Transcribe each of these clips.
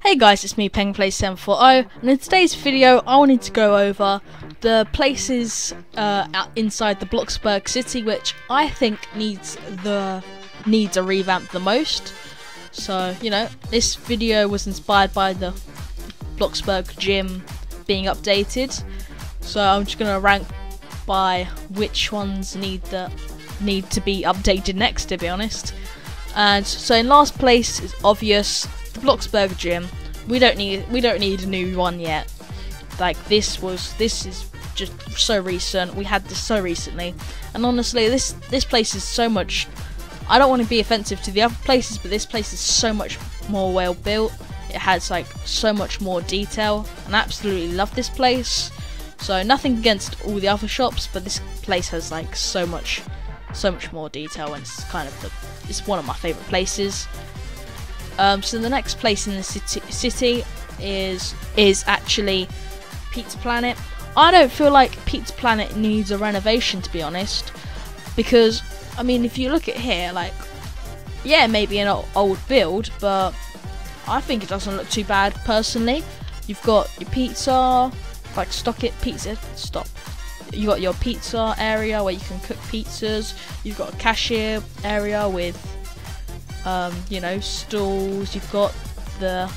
Hey guys, it's me, PenguinPlays740, and in today's video I wanted to go over the places inside the Bloxburg city which I think needs a revamp the most. So, you know, this video was inspired by the Bloxburg gym being updated, so I'm just going to rank by which ones need to be updated next, to be honest. And so in last place is obvious, the Bloxburg gym. We don't need a new one yet. Like this is just so recent. We had this so recently, and honestly, this place is so much. I don't want to be offensive to the other places, but this place is so much more well built. It has like so much more detail, and I absolutely love this place. So nothing against all the other shops, but this place has like so much more detail, and it's one of my favorite places. So the next place in the city is actually Pizza Planet. I don't feel like Pizza Planet needs a renovation, to be honest, because I mean, if you look at here, like, yeah, maybe an old build, but I think it doesn't look too bad personally. You've got your pizza, like you got your pizza area where you can cook pizzas. You've got a cashier area with you know, stalls. You've got the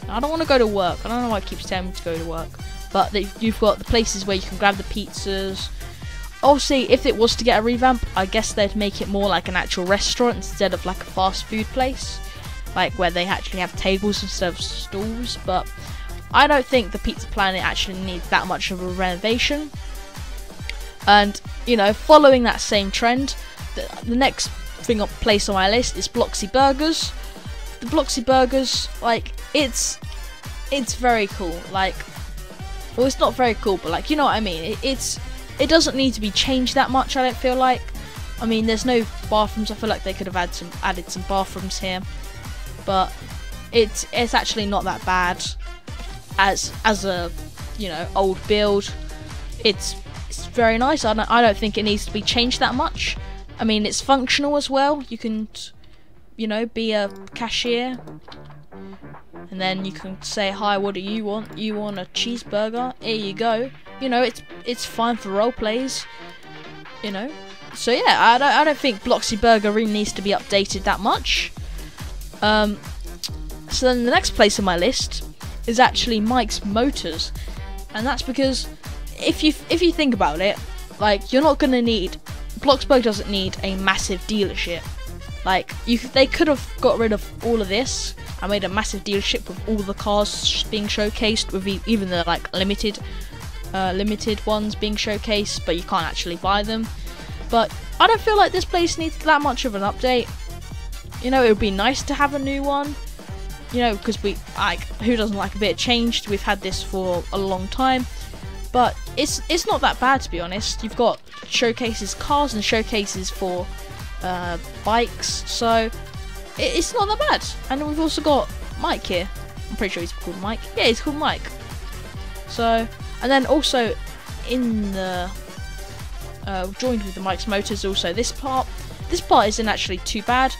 I don't want to go to work. I don't know why it keeps telling me to go to work, but you've got the places where you can grab the pizzas. Obviously, if it was to get a revamp, I guess they'd make it more like an actual restaurant instead of like a fast food place, like where they actually have tables instead of stalls. But I don't think the Pizza Planet actually needs that much of a renovation. And you know, following that same trend, the next place on my list is Bloxy Burgers. The Bloxy Burgers, like, it's very cool. Like, well, it's not very cool, but like, you know what I mean. It doesn't need to be changed that much, I don't feel like. I mean, there's no bathrooms. I feel like they could have added some bathrooms here, but it's actually not that bad as a, you know, old build. It's very nice. I don't think it needs to be changed that much. I mean, it's functional as well. You can, you know, be a cashier, and then you can say, "Hi, what do you want? You want a cheeseburger? Here you go." You know, it's fine for role plays. You know, so yeah, I don't think Bloxy Burger really needs to be updated that much. So then the next place on my list is actually Mike's Motors, and that's because if you think about it, like, you're not gonna need. Bloxburg doesn't need a massive dealership. Like, they could have got rid of all of this and made a massive dealership with all the cars being showcased, with even the like limited ones being showcased, but you can't actually buy them. But I don't feel like this place needs that much of an update. You know, it would be nice to have a new one. You know, because who doesn't like a bit of change? We've had this for a long time. But it's not that bad, to be honest. You've got showcases cars and showcases for bikes, so it's not that bad. And we've also got Mike here. I'm pretty sure he's called Mike. Yeah, he's called Mike. So, and then also in the joined with the Mike's Motors, also this part isn't actually too bad.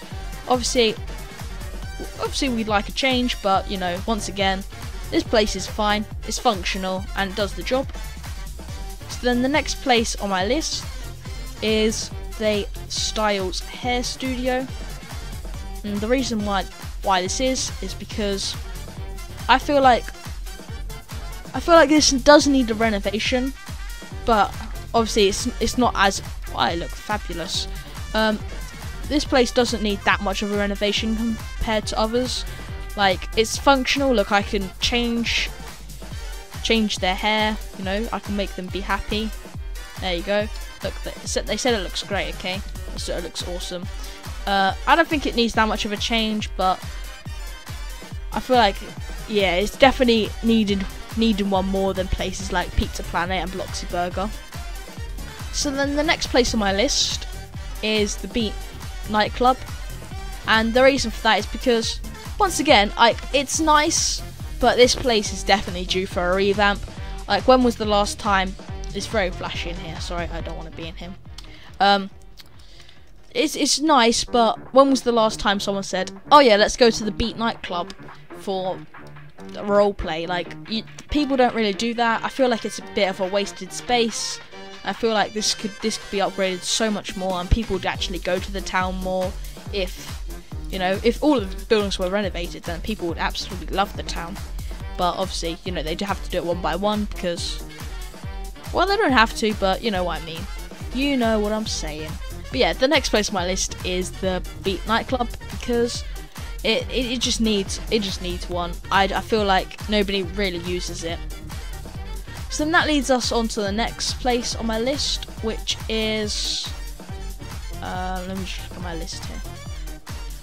Obviously we'd like a change, but you know, once again, this place is fine, it's functional, and it does the job. So then the next place on my list is the Styles Hair Studio. And the reason why this is because I feel like this does need a renovation, but obviously it's not as, I look fabulous. This place doesn't need that much of a renovation compared to others. Like, it's functional. Look, I can change their hair, you know, I can make them be happy. There you go. Look, they said it looks great, okay? So it looks awesome. I don't think it needs that much of a change, but I feel like, yeah, it's definitely needing one more than places like Pizza Planet and Bloxy Burger. So then the next place on my list is the Beat nightclub, and the reason for that is because, once again, it's nice, but this place is definitely due for a revamp. Like, when was the last time? It's very flashy in here. Sorry, I don't want to be in him. It's nice, but when was the last time someone said, "Oh yeah, let's go to the Beat nightclub for role play. Like, people don't really do that. I feel like it's a bit of a wasted space. I feel like this could be upgraded so much more, and people would actually go to the town more. If, you know, if all of the buildings were renovated, then people would absolutely love the town. But obviously, you know, they do have to do it one by one because, well, they don't have to, but you know what I mean. You know what I'm saying. But yeah, the next place on my list is the Beat nightclub, because it just needs one. I feel like nobody really uses it. So then that leads us on to the next place on my list, which is let me just look at my list here.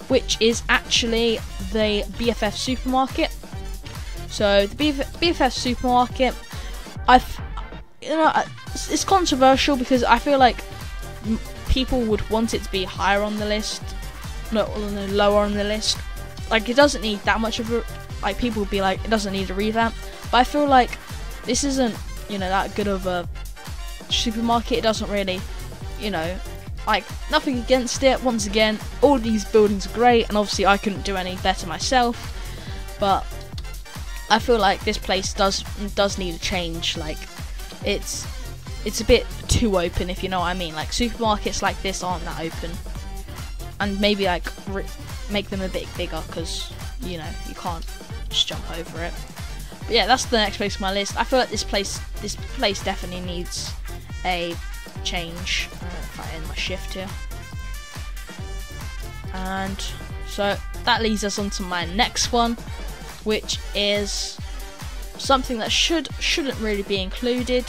Which is actually the BFF supermarket. So the BFF supermarket, it's controversial because I feel like people would want it to be higher on the list, not lower on the list. Like, it doesn't need that much of a, like, people would be like, it doesn't need a revamp. But I feel like this isn't, you know, that good of a supermarket. It doesn't really, you know, like, nothing against it. Once again, all these buildings are great, and obviously I couldn't do any better myself. But I feel like this place does need a change. Like, it's a bit too open, if you know what I mean. Like, supermarkets like this aren't that open, and maybe like make them a bit bigger, because, you know, you can't just jump over it. But yeah, that's the next place on my list. I feel like this place definitely needs a change. I don't know if I end my shift here. And so that leads us on to my next one, which is something that shouldn't really be included,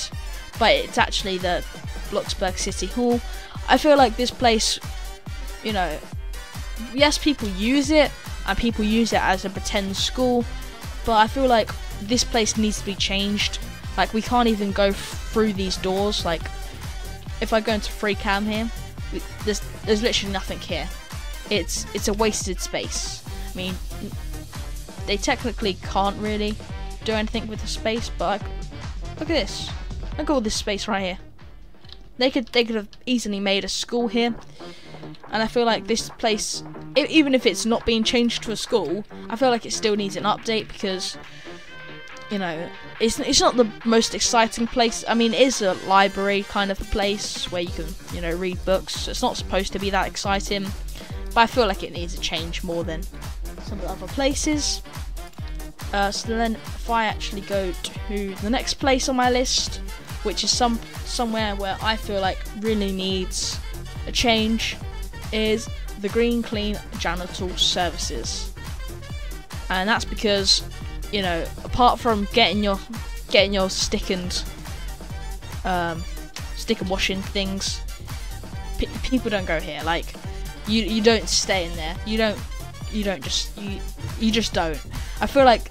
but it's actually the Bloxburg City Hall. I feel like this place, you know, yes, people use it, and people use it as a pretend school, but I feel like this place needs to be changed. Like, we can't even go through these doors. Like, if I go into free cam here, there's literally nothing here. It's a wasted space. I mean, they technically can't really do anything with the space, but like, look at this. Look at all this space right here. They could have easily made a school here, and I feel like this place, even if it's not being changed to a school, I feel like it still needs an update, because, you know, it's not the most exciting place. I mean, it is a library kind of a place where you can, you know, read books. So it's not supposed to be that exciting, but I feel like it needs a change more than some of the other places. So then, if I actually go to the next place on my list, which is somewhere where I feel like really needs a change, is the Green Clean Janitorial Services. And that's because, you know, apart from getting your stick and washing things, people don't go here. Like, you don't stay in there. You just don't. I feel like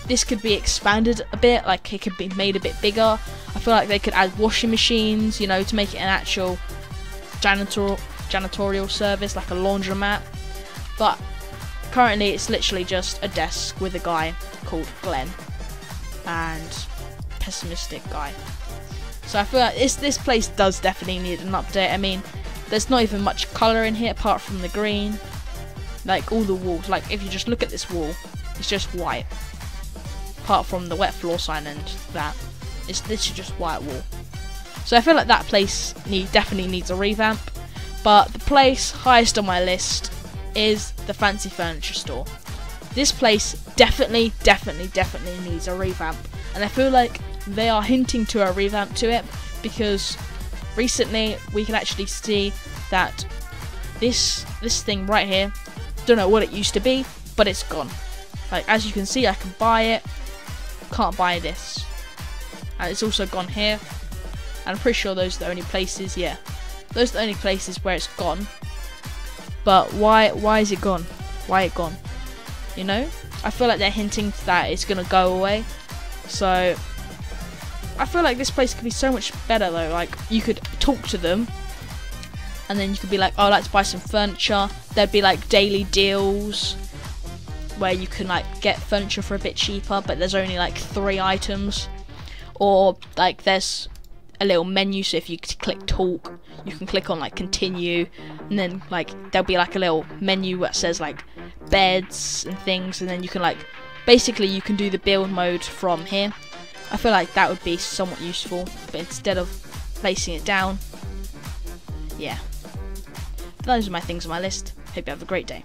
this could be expanded a bit. Like, it could be made a bit bigger. I feel like they could add washing machines, you know, to make it an actual janitorial service, like a laundromat. But currently it's literally just a desk with a guy called Glenn and pessimistic guy. So I feel like this place does definitely need an update. I mean, there's not even much colour in here apart from the green. Like, all the walls, like, if you just look at this wall, it's just white, apart from the wet floor sign and that. It's literally just white wall. So I feel like that place definitely needs a revamp. But the place highest on my list is the Fancy Furniture Store. This place definitely needs a revamp, and I feel like they are hinting to a revamp to it, because recently we can actually see that this thing right here, don't know what it used to be, but it's gone. Like, as you can see, I can buy it, can't buy this, and it's also gone here. And I'm pretty sure those are the only places, yeah, those are the only places where it's gone. But why is it gone? Why it gone? You know, I feel like they're hinting that it's gonna go away. So I feel like this place could be so much better though. Like, you could talk to them, and then you could be like, oh, I'd like to buy some furniture. There'd be like daily deals where you can like get furniture for a bit cheaper, but there's only like 3 items. Or like, there's a little menu, so if you click talk, you can click on like continue, and then like there'll be like a little menu that says like beds and things, and then you can like basically you can do the build mode from here. I feel like that would be somewhat useful, but instead of placing it down, yeah. Those are my things on my list. Hope you have a great day.